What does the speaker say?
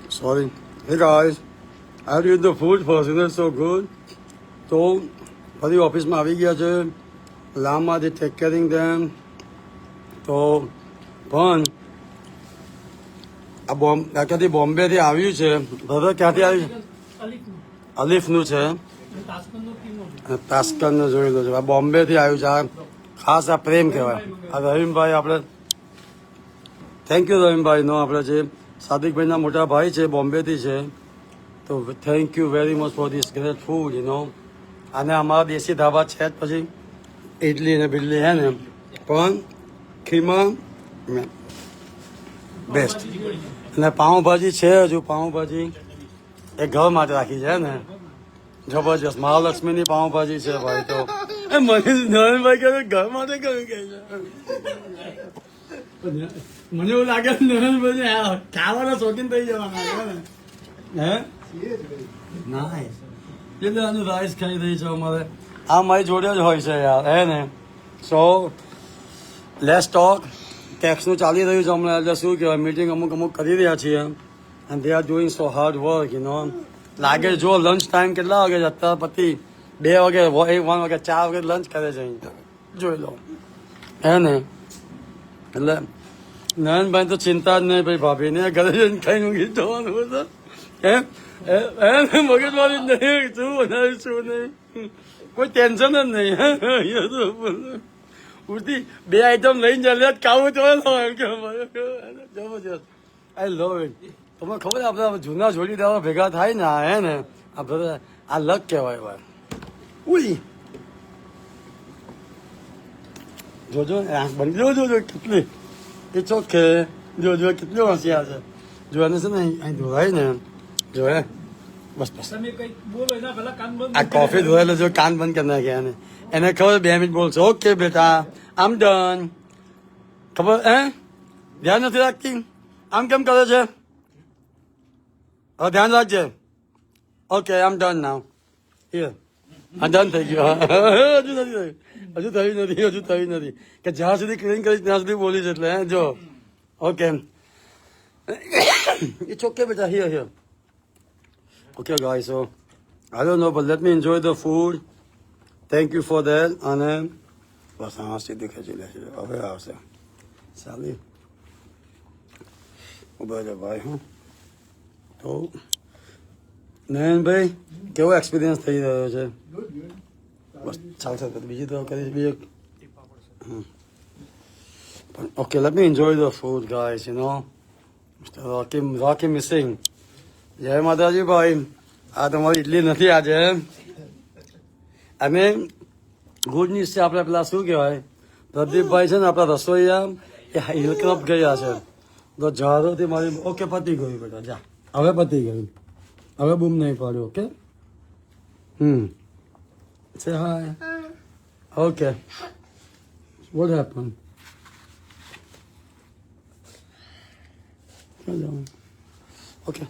Sorry. Hey guys, I had to eat the food first, isn't it so good? તો ફરી ઓફિસમાં આવી ગયા છે. લાંબા દે ટેક કેરિંગ ધેમ. તો પણ આ ક્યાંથી બોમ્બેથી આવ્યું છે. બ્રધર ક્યાંથી આવ્યું છે? અલીફનું છે. તાસ્કરનું જોઈ લો છે. આ બોમ્બેથી આવ્યું છે. આ ખાસ આ પ્રેમ કહેવાય. આ રહીમભાઈ આપણે થેન્ક યુ રહીમભાઈ નો આપણે જે સાદિકભાઈના મોટા ભાઈ છે બોમ્બેથી છે. તો thank you very much for this great food અને અમારા દેશી ધાબા છે જ પછી ઇડલી ને બિડલી હે ને પણ ખીમા બેસ્ટ અને પાઉંભાજી છે. હજુ પાઉંભાજી એ ઘર માટે રાખી છે ને જબરજસ્ત મહાલક્ષ્મીની પાઉંભાજી છે ભાઈ. તો મને નરેનભાઈ કહે ઘર માટે કયું કહે છે. મને એવું લાગે નરેનભાઈ ખાવાના શોખીન થઈ જવાના હે ના એટલે આનું રાઈસ ખાઈ રહી છે અમારે. આ મારી જોડે જ હોય છે યાર હે ને. So let's talk. ટેક્સનું ચાલી રહ્યું છે હમણાં એટલે શું કહેવાય મીટિંગ અમુક કરી રહ્યા છીએ and they are doing so hard work લાગે જો લંચ ટાઈમ કેટલા વાગે છે અત્યારે પતિ 2 વાગે 1 વાગે 4 વાગે લંચ કરે છે જોઈ લો હે ને. એટલે નયનભાઈ તો ચિંતા જ નહીં ભાઈ ભાભીને ઘરે જઈને ખાઈ મૂકી જવાનું હતું મગજમારી નહીં શું બનાવ્યું શું નહીં કોઈ ટેન્શન જ નહીં. ઉડતી 2 આઈટમ લઈને ચાલે ખાવું તો જબરજસ્ત. આઈ લવ ઇટ. તમને ખબર આપણે જૂના જોડીદારો ભેગા થાય ને હે ને આપણે આ લક કહેવાય ભાઈ. ઉઈ જોજો આંખ બંધ જોજો કેટલી એ ચોખ્ખે જો કેટલી હોશિયાર છે. જો એને છે ને અહીં ધોવાય ને જો હે બસ આ કોફી ધોયેલો જો કાન બંધ કરી નાખ્યા એને ખબર 2 મિનિટ બોલશે ઓકે બેટા આમ ડન. ખબર હે ધ્યાન નથી રાખતી આમ કેમ કરે છે. હવે ધ્યાન રાખજે. ઓકે આમ ડન નાવ હિયર આ ડન થઈ ગયું. હજુ થયું નથી કે જ્યાં સુધી ક્લીન કરીશ ત્યાં સુધી બોલીશ એટલે હે જો ઓકે ઇટ્સ ઓકે બેટા here. Okay guys, so I don't know but let me enjoy the food. Thank you for that. અને બસ હા સીધી ખેંચી લેશે હવે આવશે ચાલી ઉભા છે ભાઈ. હું તો નયનભાઈ કેવો એક્સપિરિયન્સ થઈ રહ્યો છે. બસ ચાલશે બીજી તો કરીશ બીજું પણ okay let me enjoy the food guys mister Rocky missing. જય માતાજી ભાઈ. આ તમારી ઇડલી નથી આજે અને ગુડ ન્યૂઝ છે આપણે પેલા શું કહેવાય પ્રદીપભાઈ છે ને આપણા રસોઈયા એ હિલક્રપ ગયા છે તો જહારોથી મારી ઓકે પતી ગયું બેટા જા હવે પતી ગયું હવે બૂમ નહીં પાડ્યું ઓકે સે હાય ઓકે વોટ હેપન ઓકે